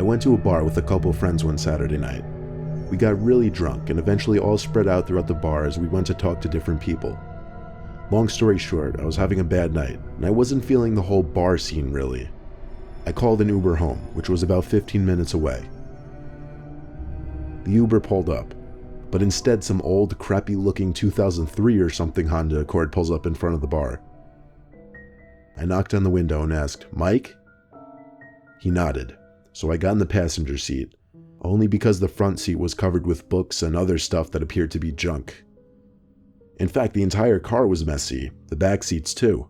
I went to a bar with a couple friends one Saturday night. We got really drunk and eventually all spread out throughout the bar as we went to talk to different people. Long story short, I was having a bad night, and I wasn't feeling the whole bar scene really. I called an Uber home, which was about 15 minutes away. The Uber pulled up, but instead some old, crappy-looking 2003 or something Honda Accord pulls up in front of the bar. I knocked on the window and asked, "Mike?" He nodded, so I got in the passenger seat, only because the front seat was covered with books and other stuff that appeared to be junk. In fact, the entire car was messy, the back seats too.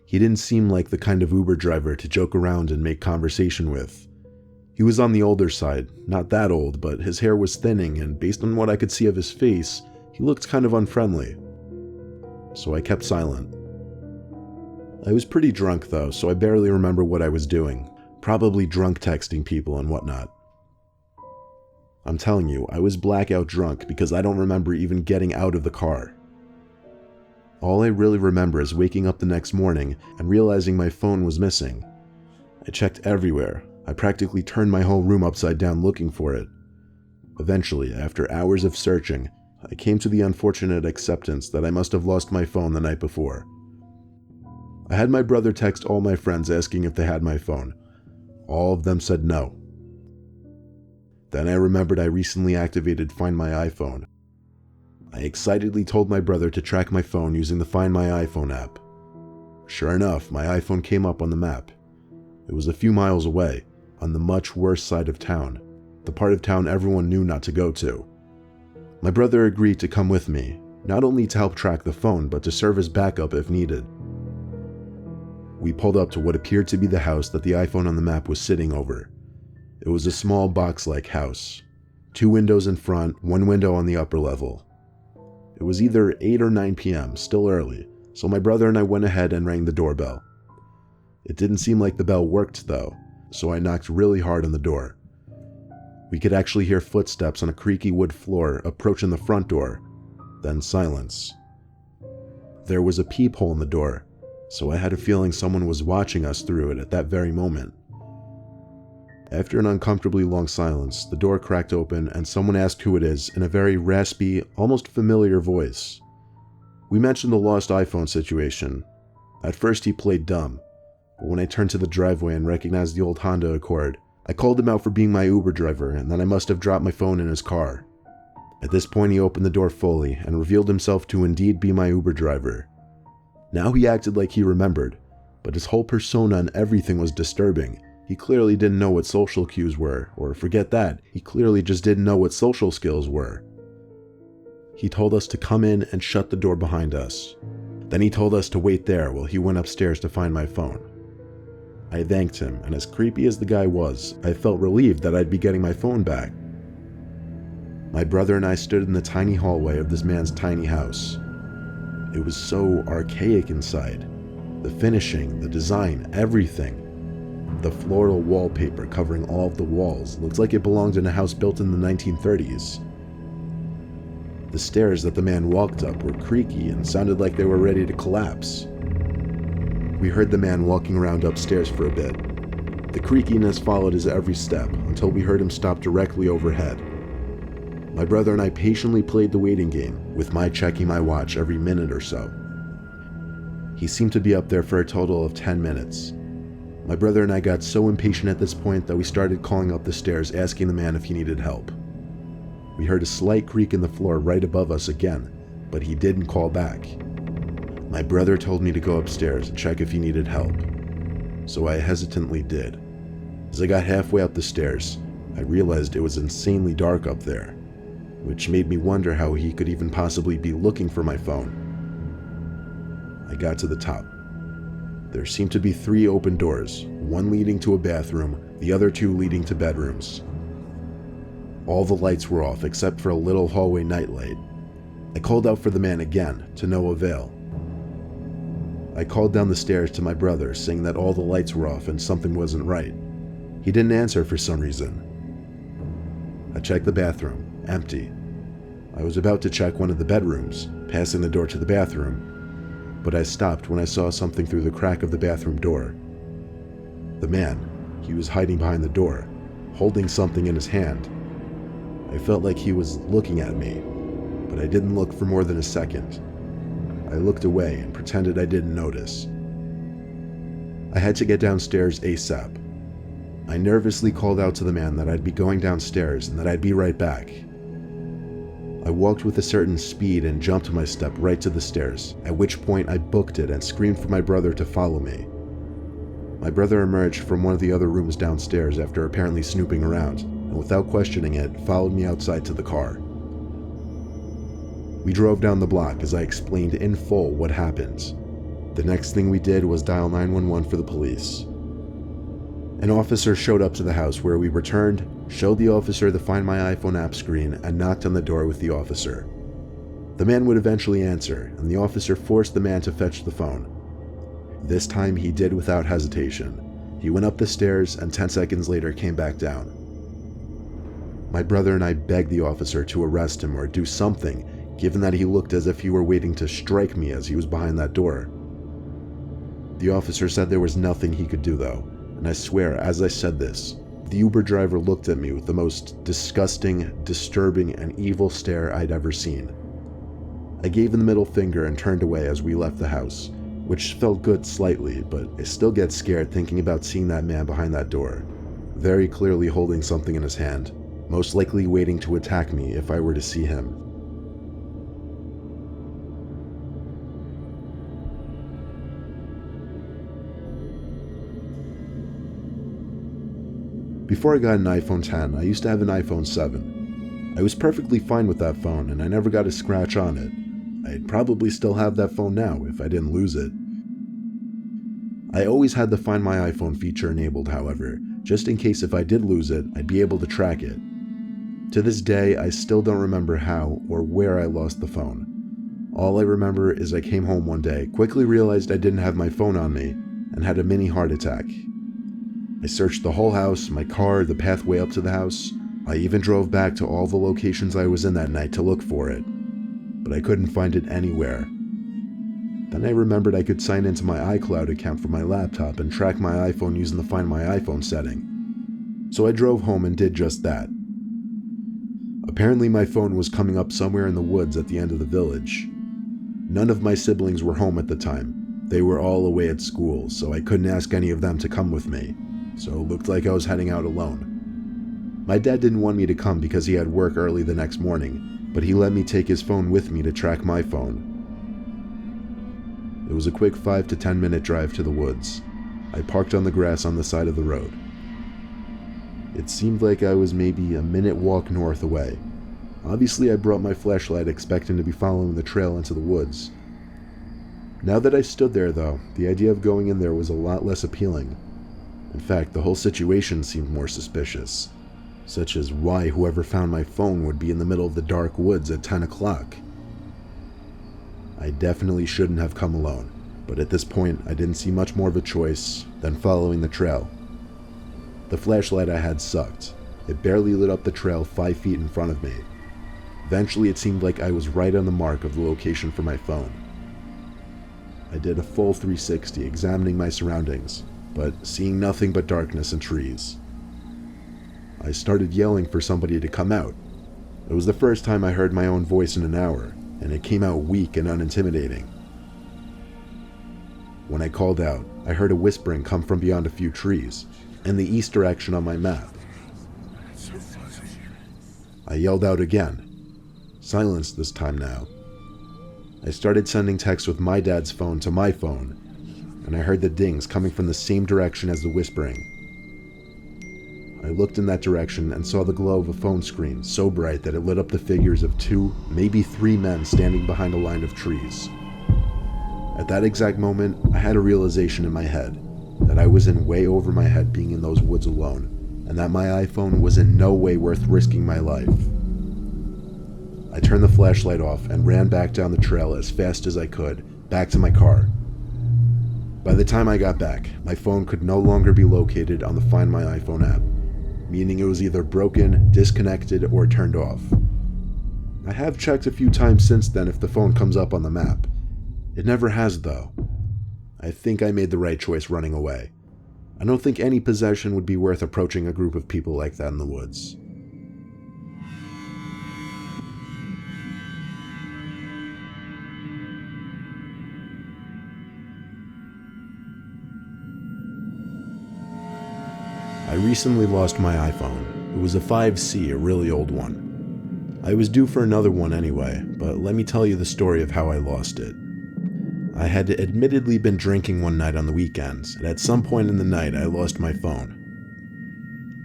He didn't seem like the kind of Uber driver to joke around and make conversation with. He was on the older side, not that old, but his hair was thinning, and based on what I could see of his face, he looked kind of unfriendly. So I kept silent. I was pretty drunk though, so I barely remember what I was doing, probably drunk texting people and whatnot. I'm telling you, I was blackout drunk because I don't remember even getting out of the car. All I really remember is waking up the next morning and realizing my phone was missing. I checked everywhere. I practically turned my whole room upside down looking for it. Eventually, after hours of searching, I came to the unfortunate acceptance that I must have lost my phone the night before. I had my brother text all my friends asking if they had my phone. All of them said no. Then I remembered I recently activated Find My iPhone. I excitedly told my brother to track my phone using the Find My iPhone app. Sure enough, my iPhone came up on the map. It was a few miles away, on the much worse side of town, the part of town everyone knew not to go to. My brother agreed to come with me, not only to help track the phone, but to serve as backup if needed. We pulled up to what appeared to be the house that the iPhone on the map was sitting over. It was a small box-like house. 2 windows in front, 1 window on the upper level. It was either 8 or 9 p.m., still early, so my brother and I went ahead and rang the doorbell. It didn't seem like the bell worked though, so I knocked really hard on the door. We could actually hear footsteps on a creaky wood floor approaching the front door, then silence. There was a peephole in the door, so I had a feeling someone was watching us through it at that very moment. After an uncomfortably long silence, the door cracked open and someone asked who it is in a very raspy, almost familiar voice. We mentioned the lost iPhone situation. At first he played dumb, but when I turned to the driveway and recognized the old Honda Accord, I called him out for being my Uber driver and that I must have dropped my phone in his car. At this point he opened the door fully and revealed himself to indeed be my Uber driver. Now he acted like he remembered, but his whole persona and everything was disturbing. He clearly didn't know what social cues were, or forget that, he clearly just didn't know what social skills were. He told us to come in and shut the door behind us. Then he told us to wait there while he went upstairs to find my phone. I thanked him, and as creepy as the guy was, I felt relieved that I'd be getting my phone back. My brother and I stood in the tiny hallway of this man's tiny house. It was so archaic inside. The finishing, the design, everything. The floral wallpaper covering all of the walls looked like it belonged in a house built in the 1930s. The stairs that the man walked up were creaky and sounded like they were ready to collapse. We heard the man walking around upstairs for a bit. The creakiness followed his every step until we heard him stop directly overhead. My brother and I patiently played the waiting game, with my checking my watch every minute or so. He seemed to be up there for a total of 10 minutes. My brother and I got so impatient at this point that we started calling up the stairs asking the man if he needed help. We heard a slight creak in the floor right above us again, but he didn't call back. My brother told me to go upstairs and check if he needed help, so I hesitantly did. As I got halfway up the stairs, I realized it was insanely dark up there, which made me wonder how he could even possibly be looking for my phone. I got to the top. There seemed to be 3 open doors, one leading to a bathroom, the other 2 leading to bedrooms. All the lights were off except for a little hallway nightlight. I called out for the man again, to no avail. I called down the stairs to my brother, saying that all the lights were off and something wasn't right. He didn't answer for some reason. I checked the bathroom, empty. I was about to check one of the bedrooms, passing the door to the bathroom, but I stopped when I saw something through the crack of the bathroom door. The man, he was hiding behind the door, holding something in his hand. I felt like he was looking at me, but I didn't look for more than a second. I looked away and pretended I didn't notice. I had to get downstairs ASAP. I nervously called out to the man that I'd be going downstairs and that I'd be right back. I walked with a certain speed and jumped my step right to the stairs, at which point I booked it and screamed for my brother to follow me. My brother emerged from one of the other rooms downstairs after apparently snooping around, and without questioning it, followed me outside to the car. We drove down the block as I explained in full what happened. The next thing we did was dial 911 for the police. An officer showed up to the house where we returned, showed the officer the Find My iPhone app screen, and knocked on the door with the officer. The man would eventually answer, and the officer forced the man to fetch the phone. This time he did without hesitation. He went up the stairs and 10 seconds later came back down. My brother and I begged the officer to arrest him or do something, given that he looked as if he were waiting to strike me as he was behind that door. The officer said there was nothing he could do though, and I swear as I said this, the Uber driver looked at me with the most disgusting, disturbing, and evil stare I'd ever seen. I gave him the middle finger and turned away as we left the house, which felt good slightly, but I still get scared thinking about seeing that man behind that door, very clearly holding something in his hand, most likely waiting to attack me if I were to see him. Before I got an iPhone 10, I used to have an iPhone 7. I was perfectly fine with that phone and I never got a scratch on it. I'd probably still have that phone now if I didn't lose it. I always had the Find My iPhone feature enabled, however, just in case if I did lose it, I'd be able to track it. To this day, I still don't remember how or where I lost the phone. All I remember is I came home one day, quickly realized I didn't have my phone on me, and had a mini heart attack. I searched the whole house, my car, the pathway up to the house. I even drove back to all the locations I was in that night to look for it, but I couldn't find it anywhere. Then I remembered I could sign into my iCloud account from my laptop and track my iPhone using the Find My iPhone setting. So I drove home and did just that. Apparently my phone was coming up somewhere in the woods at the end of the village. None of my siblings were home at the time. They were all away at school, so I couldn't ask any of them to come with me, so it looked like I was heading out alone. My dad didn't want me to come because he had work early the next morning, but he let me take his phone with me to track my phone. It was a quick 5 to 10 minute drive to the woods. I parked on the grass on the side of the road. It seemed like I was maybe a minute walk north away. Obviously I brought my flashlight expecting to be following the trail into the woods. Now that I stood there though, the idea of going in there was a lot less appealing. In fact, the whole situation seemed more suspicious, such as why whoever found my phone would be in the middle of the dark woods at 10 o'clock. I definitely shouldn't have come alone, but at this point I didn't see much more of a choice than following the trail. The flashlight I had sucked. It barely lit up the trail 5 feet in front of me. Eventually it seemed like I was right on the mark of the location for my phone. I did a full 360 examining my surroundings, but seeing nothing but darkness and trees. I started yelling for somebody to come out. It was the first time I heard my own voice in an hour, and it came out weak and unintimidating. When I called out, I heard a whispering come from beyond a few trees, in the east direction on my map. I yelled out again. Silence this time now. I started sending texts with my dad's phone to my phone, and I heard the dings coming from the same direction as the whispering. I looked in that direction and saw the glow of a phone screen so bright that it lit up the figures of 2, maybe 3 men standing behind a line of trees. At that exact moment, I had a realization in my head that I was in way over my head being in those woods alone, and that my iPhone was in no way worth risking my life. I turned the flashlight off and ran back down the trail as fast as I could, back to my car. By the time I got back, my phone could no longer be located on the Find My iPhone app, meaning it was either broken, disconnected, or turned off. I have checked a few times since then if the phone comes up on the map. It never has though. I think I made the right choice running away. I don't think any possession would be worth approaching a group of people like that in the woods. I recently lost my iPhone. It was a 5C, a really old one. I was due for another one anyway, but let me tell you the story of how I lost it. I had admittedly been drinking one night on the weekends, and at some point in the night I lost my phone.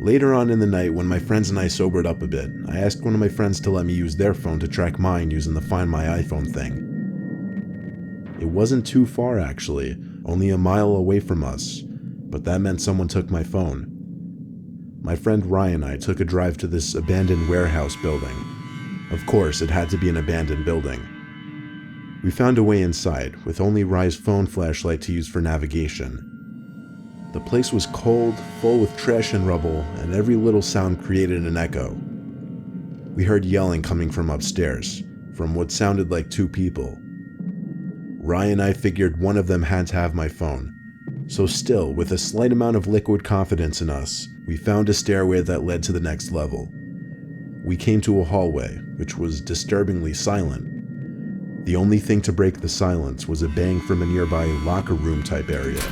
Later on in the night, when my friends and I sobered up a bit, I asked one of my friends to let me use their phone to track mine using the Find My iPhone thing. It wasn't too far actually, only a mile away from us, but that meant someone took my phone. My friend Ryan and I took a drive to this abandoned warehouse building. Of course, it had to be an abandoned building. We found a way inside, with only Rye's phone flashlight to use for navigation. The place was cold, full with trash and rubble, and every little sound created an echo. We heard yelling coming from upstairs, from what sounded like two people. Ryan and I figured one of them had to have my phone. So still, with a slight amount of liquid confidence in us, we found a stairway that led to the next level. We came to a hallway, which was disturbingly silent. The only thing to break the silence was a bang from a nearby locker room type area.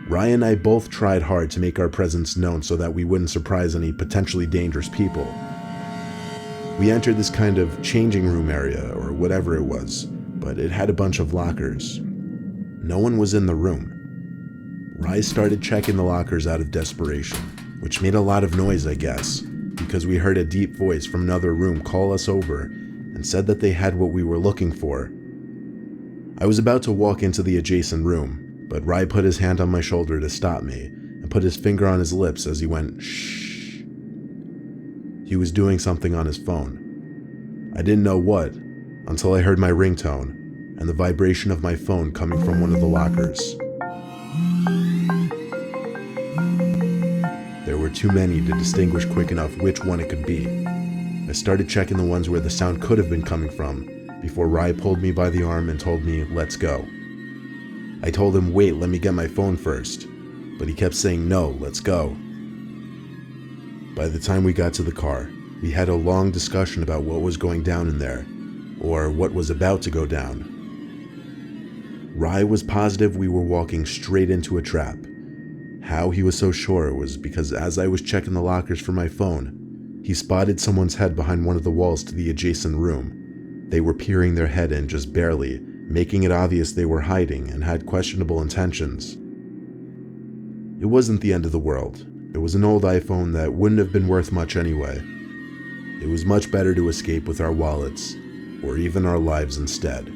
Ryan and I both tried hard to make our presence known so that we wouldn't surprise any potentially dangerous people. We entered this kind of changing room area, or whatever it was, but it had a bunch of lockers. No one was in the room. Rye started checking the lockers out of desperation, which made a lot of noise, I guess, because we heard a deep voice from another room call us over and said that they had what we were looking for. I was about to walk into the adjacent room, but Rye put his hand on my shoulder to stop me and put his finger on his lips as he went, "Shh." He was doing something on his phone. I didn't know what until I heard my ringtone and the vibration of my phone coming from one of the lockers. There were too many to distinguish quick enough which one it could be. I started checking the ones where the sound could have been coming from before Rye pulled me by the arm and told me, "Let's go." I told him, "Wait, let me get my phone first," but he kept saying, "No, let's go." By the time we got to the car, we had a long discussion about what was going down in there, or what was about to go down. Rye was positive we were walking straight into a trap. How he was so sure was because as I was checking the lockers for my phone, he spotted someone's head behind one of the walls to the adjacent room. They were peering their head in just barely, making it obvious they were hiding and had questionable intentions. It wasn't the end of the world. It was an old iPhone that wouldn't have been worth much anyway. It was much better to escape with our wallets, or even our lives instead.